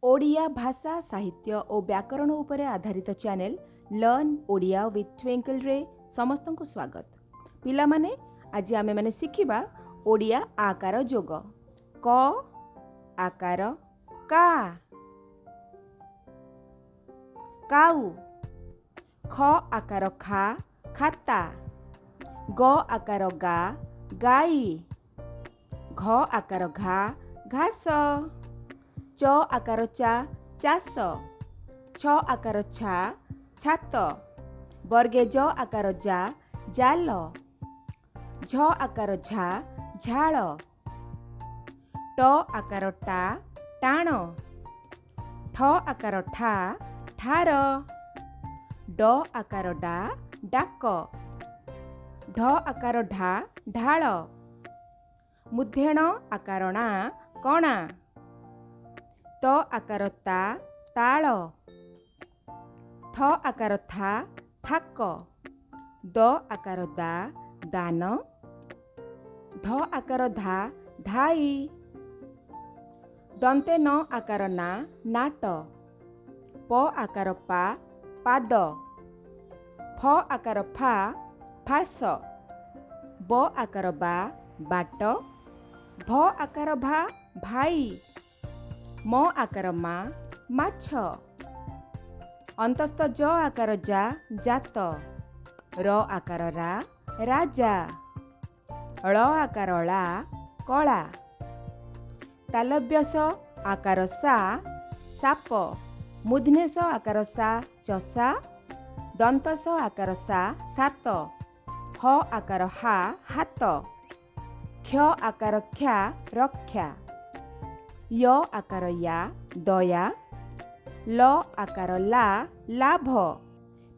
ओडिया भाषा साहित्य और व्याकरण उपरे आधारित channel learn Odia with twinkle रे समस्त को स्वागत। पिला माने आज आमे माने शिखिबा ओडिया आकार जोग। क आकार का काऊ, ख आकार खा खाता, ग आकार गा गाई, घ आकार घा घास, च आकार चा चाष, छ आकार छा छात, वर्गे ज आकार जा जाल, झ आकार झा झाळ, ट आकार टा टाण, ठ आकार ठा ठार, ड आकार डा डाक, ढ आकार ढा ढाळ, मुध्यण आकार णा कणा, त आकार ता ताळ, थ आकार था थाक, द आकार दा दान, ध आकार धा धाई, दंते न आकार ना नाट, प आकार पा पाद, फ आकार फा फास, ब आकार बा बाट, भ आकार भा भाई, म आकार मा माछ, अंतस्थ ज आकार जा जात, र आकार रा राजा, ळ आकार ळा कला, तालव्यस आकार सा साप, मूर्धन्यस आकार सा चषा, दंतस आकार सा सात, ह आकार हा हात, क्ष आकार ख्या रक्षा, य आकार या दया, ल आकार ला लाभ।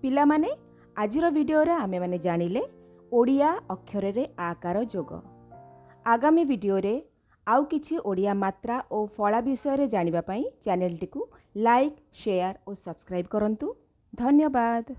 पिला माने आजिर वीडियो रे आमे माने जानिले ओडिया अक्षर रे आकार जोग। आगामी वीडियो रे आउ किछि ओडिया मात्रा और फला विषय रे जानिबा पई चैनल टिकु लाइक शेयर और सब्सक्राइब करंतु। धन्यवाद।